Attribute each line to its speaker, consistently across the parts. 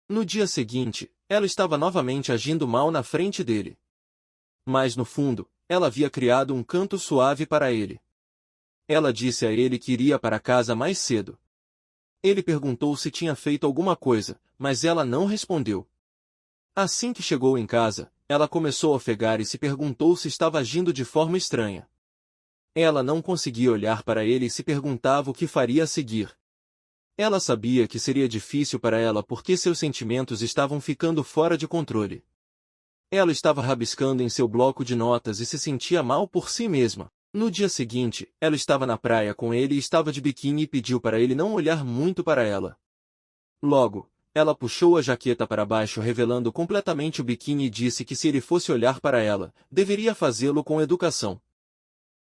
Speaker 1: No dia seguinte, ela estava novamente agindo mal na frente dele. Mas no fundo, ela havia criado um canto suave para ele. Ela disse a ele que iria para casa mais cedo. Ele perguntou se tinha feito alguma coisa, mas ela não respondeu. Assim que chegou em casa, ela começou a ofegar e se perguntou se estava agindo de forma estranha. Ela não conseguia olhar para ele e se perguntava o que faria a seguir. Ela sabia que seria difícil para ela porque seus sentimentos estavam ficando fora de controle. Ela estava rabiscando em seu bloco de notas e se sentia mal por si mesma. No dia seguinte, ela estava na praia com ele e estava de biquíni e pediu para ele não olhar muito para ela. Logo, ela puxou a jaqueta para baixo revelando completamente o biquíni e disse que se ele fosse olhar para ela, deveria fazê-lo com educação.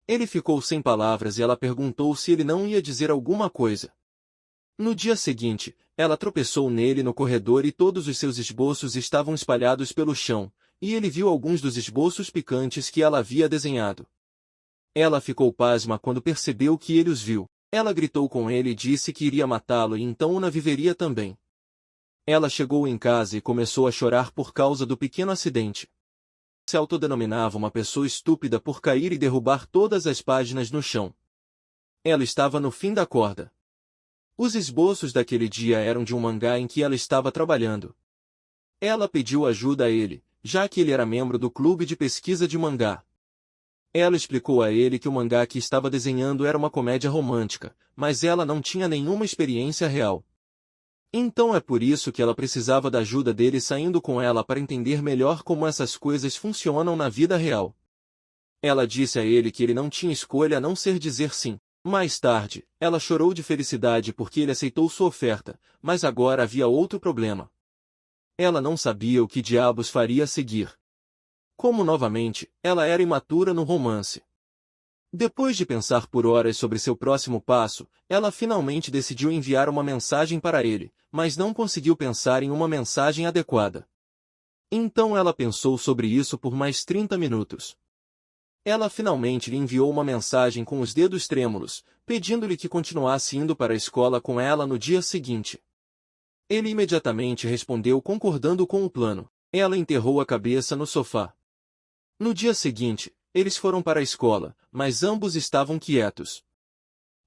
Speaker 1: Ele ficou sem palavras e ela perguntou se ele não ia dizer alguma coisa. No dia seguinte, ela tropeçou nele no corredor e todos os seus esboços estavam espalhados pelo chão, e ele viu alguns dos esboços picantes que ela havia desenhado. Ela ficou pasma quando percebeu que ele os viu. Ela gritou com ele e disse que iria matá-lo e então Una viveria também. Ela chegou em casa e começou a chorar por causa do pequeno acidente. Se autodenominava uma pessoa estúpida por cair e derrubar todas as páginas no chão. Ela estava no fim da corda. Os esboços daquele dia eram de um mangá em que ela estava trabalhando. Ela pediu ajuda a ele, já que ele era membro do clube de pesquisa de mangá. Ela explicou a ele que o mangá que estava desenhando era uma comédia romântica, mas ela não tinha nenhuma experiência real. Então é por isso que ela precisava da ajuda dele saindo com ela para entender melhor como essas coisas funcionam na vida real. Ela disse a ele que ele não tinha escolha a não ser dizer sim. Mais tarde, ela chorou de felicidade porque ele aceitou sua oferta, mas agora havia outro problema. Ela não sabia o que diabos faria a seguir. Como novamente, ela era imatura no romance. Depois de pensar por horas sobre seu próximo passo, ela finalmente decidiu enviar uma mensagem para ele, mas não conseguiu pensar em uma mensagem adequada. Então ela pensou sobre isso por mais 30 minutos. Ela finalmente lhe enviou uma mensagem com os dedos trêmulos, pedindo-lhe que continuasse indo para a escola com ela no dia seguinte. Ele imediatamente respondeu concordando com o plano. Ela enterrou a cabeça no sofá. No dia seguinte, eles foram para a escola, mas ambos estavam quietos.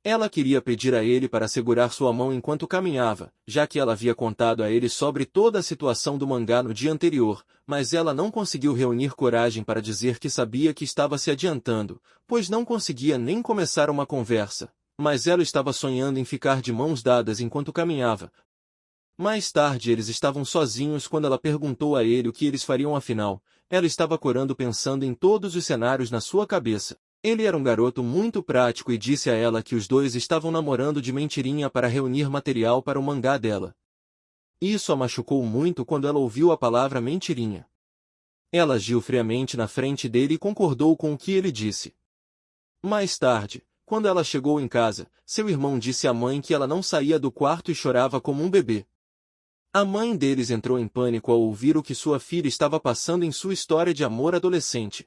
Speaker 1: Ela queria pedir a ele para segurar sua mão enquanto caminhava, já que ela havia contado a ele sobre toda a situação do mangá no dia anterior, mas ela não conseguiu reunir coragem para dizer que sabia que estava se adiantando, pois não conseguia nem começar uma conversa, mas ela estava sonhando em ficar de mãos dadas enquanto caminhava. Mais tarde eles estavam sozinhos quando ela perguntou a ele o que eles fariam afinal. Ela estava corando pensando em todos os cenários na sua cabeça. Ele era um garoto muito prático e disse a ela que os dois estavam namorando de mentirinha para reunir material para o mangá dela. Isso a machucou muito quando ela ouviu a palavra mentirinha. Ela agiu friamente na frente dele e concordou com o que ele disse. Mais tarde, quando ela chegou em casa, seu irmão disse à mãe que ela não saía do quarto e chorava como um bebê. A mãe deles entrou em pânico ao ouvir o que sua filha estava passando em sua história de amor adolescente.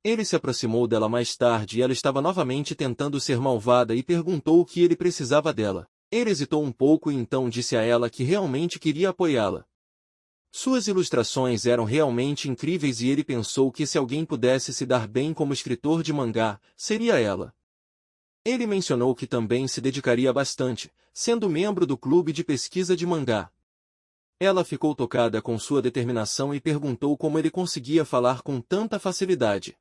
Speaker 1: Ele se aproximou dela mais tarde e ela estava novamente tentando ser malvada e perguntou o que ele precisava dela. Ele hesitou um pouco e então disse a ela que realmente queria apoiá-la. Suas ilustrações eram realmente incríveis e ele pensou que se alguém pudesse se dar bem como escritor de mangá, seria ela. Ele mencionou que também se dedicaria bastante, sendo membro do clube de pesquisa de mangá. Ela ficou tocada com sua determinação e perguntou como ele conseguia falar com tanta facilidade.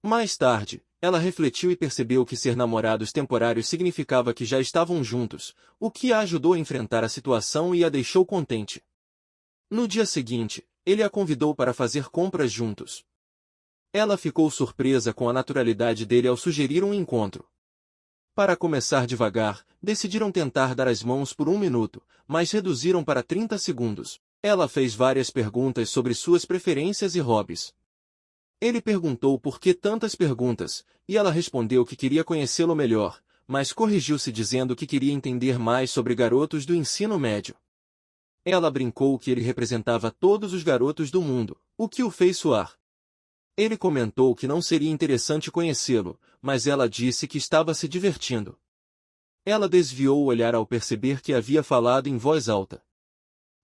Speaker 1: Mais tarde, ela refletiu e percebeu que ser namorados temporários significava que já estavam juntos, o que a ajudou a enfrentar a situação e a deixou contente. No dia seguinte, ele a convidou para fazer compras juntos. Ela ficou surpresa com a naturalidade dele ao sugerir um encontro. Para começar devagar, decidiram tentar dar as mãos por 1 minuto, mas reduziram para 30 segundos. Ela fez várias perguntas sobre suas preferências e hobbies. Ele perguntou por que tantas perguntas, e ela respondeu que queria conhecê-lo melhor, mas corrigiu-se dizendo que queria entender mais sobre garotos do ensino médio. Ela brincou que ele representava todos os garotos do mundo, o que o fez suar. Ele comentou que não seria interessante conhecê-lo, mas ela disse que estava se divertindo. Ela desviou o olhar ao perceber que havia falado em voz alta.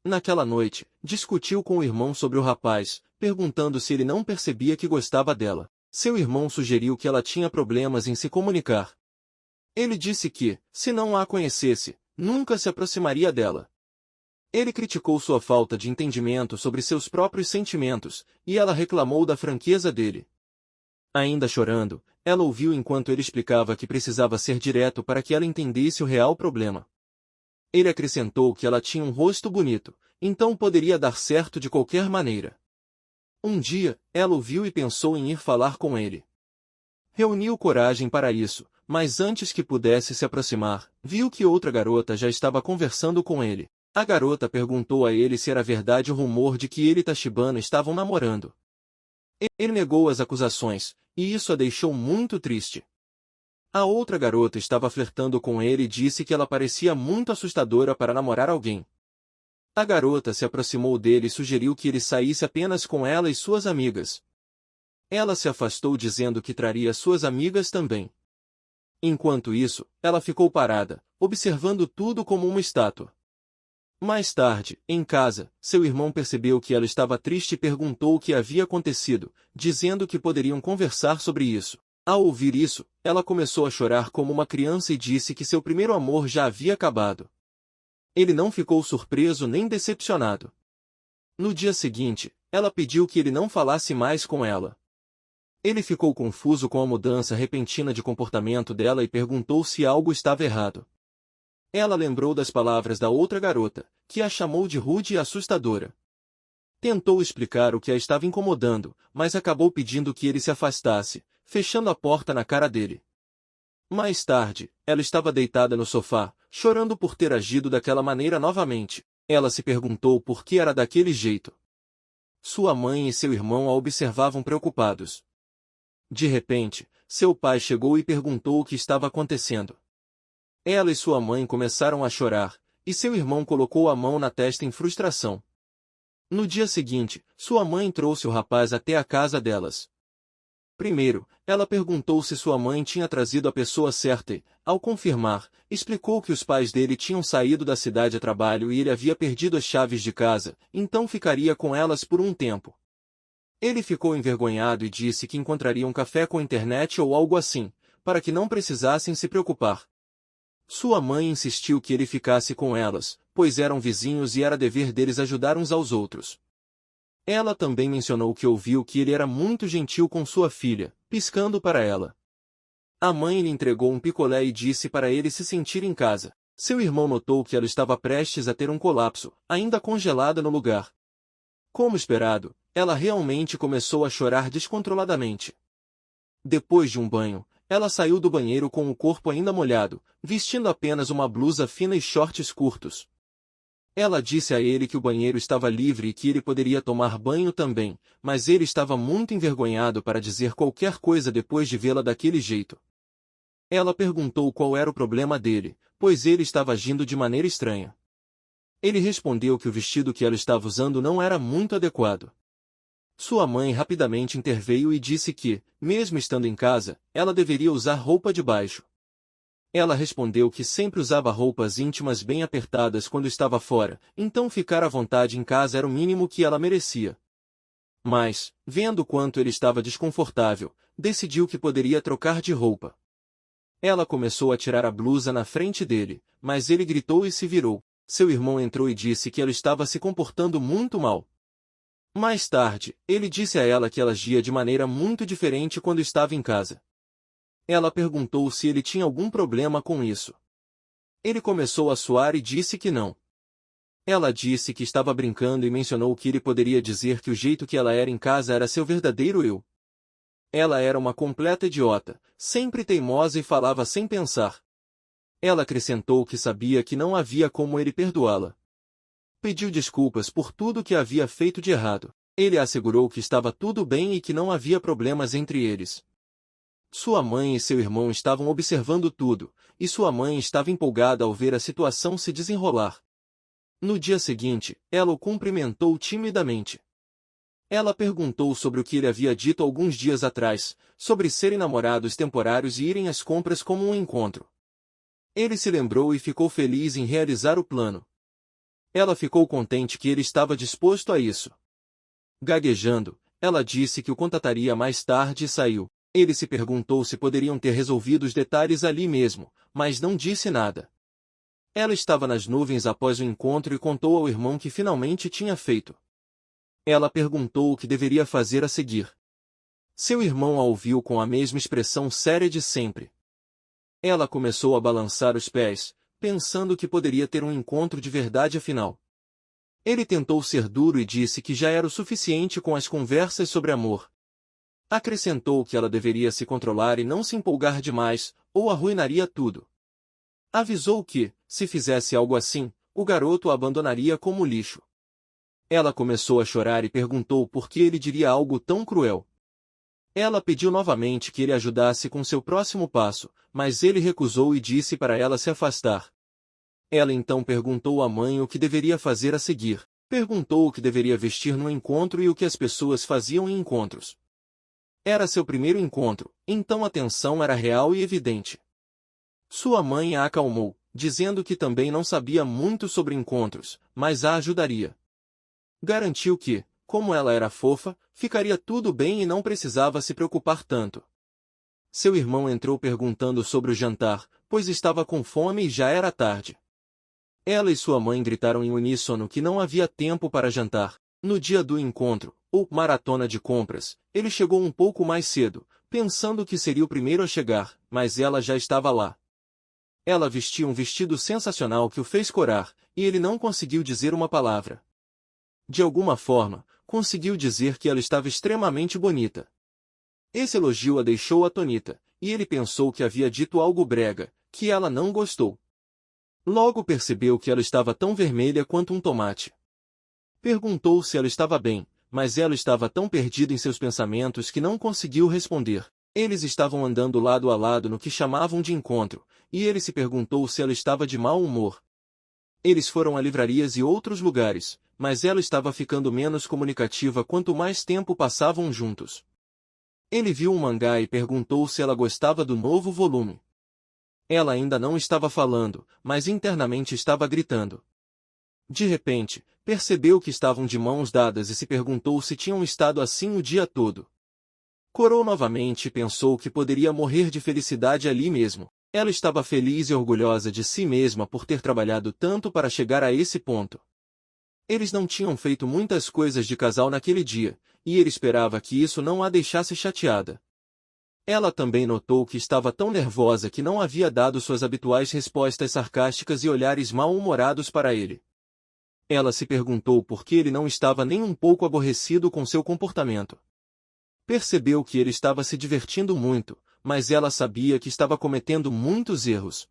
Speaker 1: Naquela noite, discutiu com o irmão sobre o rapaz, perguntando se ele não percebia que gostava dela. Seu irmão sugeriu que ela tinha problemas em se comunicar. Ele disse que, se não a conhecesse, nunca se aproximaria dela. Ele criticou sua falta de entendimento sobre seus próprios sentimentos, e ela reclamou da franqueza dele. Ainda chorando, ela ouviu enquanto ele explicava que precisava ser direto para que ela entendesse o real problema. Ele acrescentou que ela tinha um rosto bonito, então poderia dar certo de qualquer maneira. Um dia, ela o viu e pensou em ir falar com ele. Reuniu coragem para isso, mas antes que pudesse se aproximar, viu que outra garota já estava conversando com ele. A garota perguntou a ele se era verdade o rumor de que ele e Tachibana estavam namorando. Ele negou as acusações, e isso a deixou muito triste. A outra garota estava flertando com ele e disse que ela parecia muito assustadora para namorar alguém. A garota se aproximou dele e sugeriu que ele saísse apenas com ela e suas amigas. Ela se afastou dizendo que traria suas amigas também. Enquanto isso, ela ficou parada, observando tudo como uma estátua. Mais tarde, em casa, seu irmão percebeu que ela estava triste e perguntou o que havia acontecido, dizendo que poderiam conversar sobre isso. Ao ouvir isso, ela começou a chorar como uma criança e disse que seu primeiro amor já havia acabado. Ele não ficou surpreso nem decepcionado. No dia seguinte, ela pediu que ele não falasse mais com ela. Ele ficou confuso com a mudança repentina de comportamento dela e perguntou se algo estava errado. Ela lembrou das palavras da outra garota, que a chamou de rude e assustadora. Tentou explicar o que a estava incomodando, mas acabou pedindo que ele se afastasse, fechando a porta na cara dele. Mais tarde, ela estava deitada no sofá, chorando por ter agido daquela maneira novamente. Ela se perguntou por que era daquele jeito. Sua mãe e seu irmão a observavam preocupados. De repente, seu pai chegou e perguntou o que estava acontecendo. Ela e sua mãe começaram a chorar, e seu irmão colocou a mão na testa em frustração. No dia seguinte, sua mãe trouxe o rapaz até a casa delas. Primeiro, ela perguntou se sua mãe tinha trazido a pessoa certa e, ao confirmar, explicou que os pais dele tinham saído da cidade a trabalho e ele havia perdido as chaves de casa, então ficaria com elas por um tempo. Ele ficou envergonhado e disse que encontraria um café com internet ou algo assim, para que não precisassem se preocupar. Sua mãe insistiu que ele ficasse com elas, pois eram vizinhos e era dever deles ajudar uns aos outros. Ela também mencionou que ouviu que ele era muito gentil com sua filha, piscando para ela. A mãe lhe entregou um picolé e disse para ele se sentir em casa. Seu irmão notou que ela estava prestes a ter um colapso, ainda congelada no lugar. Como esperado, ela realmente começou a chorar descontroladamente. Depois de um banho, ela saiu do banheiro com o corpo ainda molhado, vestindo apenas uma blusa fina e shorts curtos. Ela disse a ele que o banheiro estava livre e que ele poderia tomar banho também, mas ele estava muito envergonhado para dizer qualquer coisa depois de vê-la daquele jeito. Ela perguntou qual era o problema dele, pois ele estava agindo de maneira estranha. Ele respondeu que o vestido que ela estava usando não era muito adequado. Sua mãe rapidamente interveio e disse que, mesmo estando em casa, ela deveria usar roupa de baixo. Ela respondeu que sempre usava roupas íntimas bem apertadas quando estava fora, então ficar à vontade em casa era o mínimo que ela merecia. Mas, vendo quanto ele estava desconfortável, decidiu que poderia trocar de roupa. Ela começou a tirar a blusa na frente dele, mas ele gritou e se virou. Seu irmão entrou e disse que ela estava se comportando muito mal. Mais tarde, ele disse a ela que ela agia de maneira muito diferente quando estava em casa. Ela perguntou se ele tinha algum problema com isso. Ele começou a suar e disse que não. Ela disse que estava brincando e mencionou que ele poderia dizer que o jeito que ela era em casa era seu verdadeiro eu. Ela era uma completa idiota, sempre teimosa e falava sem pensar. Ela acrescentou que sabia que não havia como ele perdoá-la. Pediu desculpas por tudo que havia feito de errado. Ele assegurou que estava tudo bem e que não havia problemas entre eles. Sua mãe e seu irmão estavam observando tudo, e sua mãe estava empolgada ao ver a situação se desenrolar. No dia seguinte, ela o cumprimentou timidamente. Ela perguntou sobre o que ele havia dito alguns dias atrás, sobre serem namorados temporários e irem às compras como um encontro. Ele se lembrou e ficou feliz em realizar o plano. Ela ficou contente que ele estava disposto a isso. Gaguejando, ela disse que o contataria mais tarde e saiu. Ele se perguntou se poderiam ter resolvido os detalhes ali mesmo, mas não disse nada. Ela estava nas nuvens após o encontro e contou ao irmão que finalmente tinha feito. Ela perguntou o que deveria fazer a seguir. Seu irmão a ouviu com a mesma expressão séria de sempre. Ela começou a balançar os pés, pensando que poderia ter um encontro de verdade afinal. Ele tentou ser duro e disse que já era o suficiente com as conversas sobre amor. Acrescentou que ela deveria se controlar e não se empolgar demais, ou arruinaria tudo. Avisou que, se fizesse algo assim, o garoto a abandonaria como lixo. Ela começou a chorar e perguntou por que ele diria algo tão cruel. Ela pediu novamente que ele ajudasse com seu próximo passo, mas ele recusou e disse para ela se afastar. Ela então perguntou à mãe o que deveria fazer a seguir. Perguntou o que deveria vestir no encontro e o que as pessoas faziam em encontros. Era seu primeiro encontro, então a tensão era real e evidente. Sua mãe a acalmou, dizendo que também não sabia muito sobre encontros, mas a ajudaria. Garantiu que, como ela era fofa, ficaria tudo bem e não precisava se preocupar tanto. Seu irmão entrou perguntando sobre o jantar, pois estava com fome e já era tarde. Ela e sua mãe gritaram em uníssono que não havia tempo para jantar. No dia do encontro, ou maratona de compras, ele chegou um pouco mais cedo, pensando que seria o primeiro a chegar, mas ela já estava lá. Ela vestia um vestido sensacional que o fez corar, e ele não conseguiu dizer uma palavra. De alguma forma, conseguiu dizer que ela estava extremamente bonita. Esse elogio a deixou atônita, e ele pensou que havia dito algo brega, que ela não gostou. Logo percebeu que ela estava tão vermelha quanto um tomate. Perguntou se ela estava bem, mas ela estava tão perdida em seus pensamentos que não conseguiu responder. Eles estavam andando lado a lado no que chamavam de encontro, e ele se perguntou se ela estava de mau humor. Eles foram a livrarias e outros lugares, mas ela estava ficando menos comunicativa quanto mais tempo passavam juntos. Ele viu um mangá e perguntou se ela gostava do novo volume. Ela ainda não estava falando, mas internamente estava gritando. De repente, percebeu que estavam de mãos dadas e se perguntou se tinham estado assim o dia todo. Corou novamente e pensou que poderia morrer de felicidade ali mesmo. Ela estava feliz e orgulhosa de si mesma por ter trabalhado tanto para chegar a esse ponto. Eles não tinham feito muitas coisas de casal naquele dia, e ele esperava que isso não a deixasse chateada. Ela também notou que estava tão nervosa que não havia dado suas habituais respostas sarcásticas e olhares mal-humorados para ele. Ela se perguntou por que ele não estava nem um pouco aborrecido com seu comportamento. Percebeu que ele estava se divertindo muito, mas ela sabia que estava cometendo muitos erros.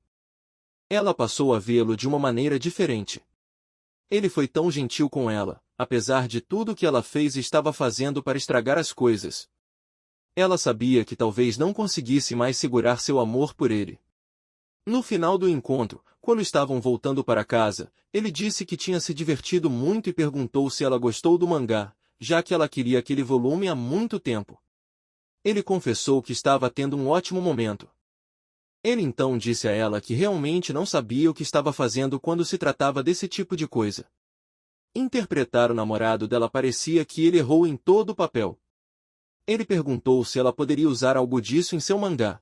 Speaker 1: Ela passou a vê-lo de uma maneira diferente. Ele foi tão gentil com ela, apesar de tudo que ela fez e estava fazendo para estragar as coisas. Ela sabia que talvez não conseguisse mais segurar seu amor por ele. No final do encontro, quando estavam voltando para casa, ele disse que tinha se divertido muito e perguntou se ela gostou do mangá, já que ela queria aquele volume há muito tempo. Ele confessou que estava tendo um ótimo momento. Ele então disse a ela que realmente não sabia o que estava fazendo quando se tratava desse tipo de coisa. Interpretar o namorado dela parecia que ele errou em todo o papel. Ele perguntou se ela poderia usar algo disso em seu mangá.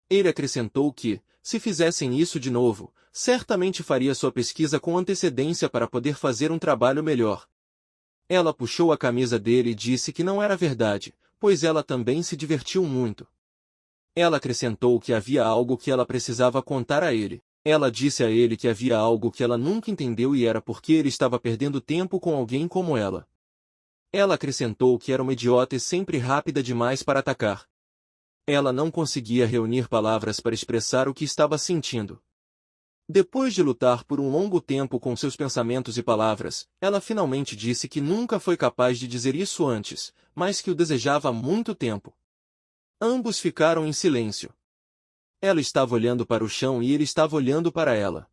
Speaker 1: Ele acrescentou que, se fizessem isso de novo, certamente faria sua pesquisa com antecedência para poder fazer um trabalho melhor. Ela puxou a camisa dele e disse que não era verdade, pois ela também se divertiu muito. Ela acrescentou que havia algo que ela precisava contar a ele. Ela disse a ele que havia algo que ela nunca entendeu e era porque ele estava perdendo tempo com alguém como ela. Ela acrescentou que era uma idiota e sempre rápida demais para atacar. Ela não conseguia reunir palavras para expressar o que estava sentindo. Depois de lutar por um longo tempo com seus pensamentos e palavras, ela finalmente disse que nunca foi capaz de dizer isso antes, mas que o desejava há muito tempo. Ambos ficaram em silêncio. Ela estava olhando para o chão e ele estava olhando para ela.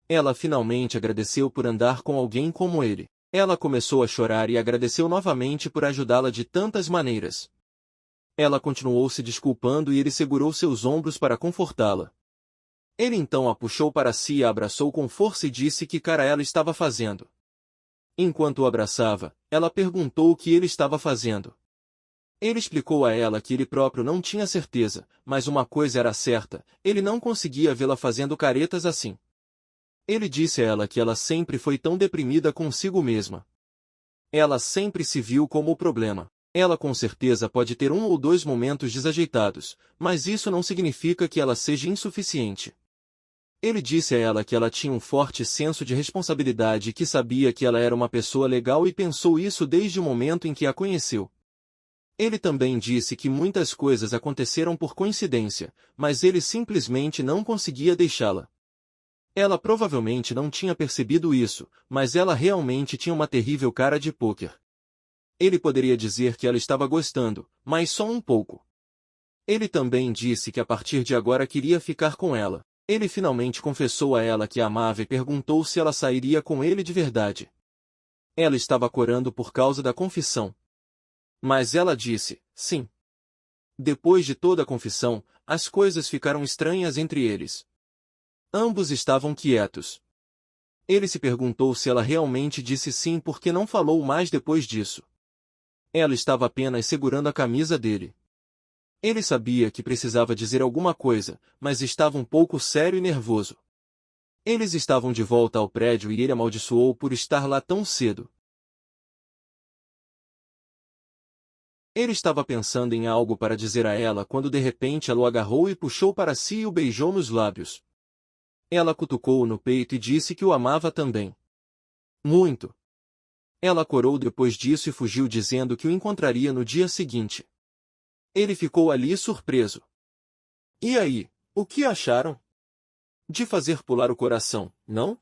Speaker 1: Ela finalmente agradeceu por andar com alguém como ele. Ela começou a chorar e agradeceu novamente por ajudá-la de tantas maneiras. Ela continuou se desculpando e ele segurou seus ombros para confortá-la. Ele então a puxou para si e a abraçou com força e disse que cara ela estava fazendo. Enquanto o abraçava, ela perguntou o que ele estava fazendo. Ele explicou a ela que ele próprio não tinha certeza, mas uma coisa era certa, ele não conseguia vê-la fazendo caretas assim. Ele disse a ela que ela sempre foi tão deprimida consigo mesma. Ela sempre se viu como o problema. Ela com certeza pode ter um ou dois momentos desajeitados, mas isso não significa que ela seja insuficiente. Ele disse a ela que ela tinha um forte senso de responsabilidade e que sabia que ela era uma pessoa legal e pensou isso desde o momento em que a conheceu. Ele também disse que muitas coisas aconteceram por coincidência, mas ele simplesmente não conseguia deixá-la. Ela provavelmente não tinha percebido isso, mas ela realmente tinha uma terrível cara de pôquer. Ele poderia dizer que ela estava gostando, mas só um pouco. Ele também disse que a partir de agora queria ficar com ela. Ele finalmente confessou a ela que a amava e perguntou se ela sairia com ele de verdade. Ela estava corando por causa da confissão. Mas ela disse, sim. Depois de toda a confissão, as coisas ficaram estranhas entre eles. Ambos estavam quietos. Ele se perguntou se ela realmente disse sim porque não falou mais depois disso. Ela estava apenas segurando a camisa dele. Ele sabia que precisava dizer alguma coisa, mas estava um pouco sério e nervoso. Eles estavam de volta ao prédio e ele amaldiçoou por estar lá tão cedo. Ele estava pensando em algo para dizer a ela quando de repente ela o agarrou e puxou para si e o beijou nos lábios. Ela cutucou-o no peito e disse que o amava também. Muito. Ela corou depois disso e fugiu dizendo que o encontraria no dia seguinte. Ele ficou ali surpreso. E aí, o que acharam? De fazer pular o coração, não?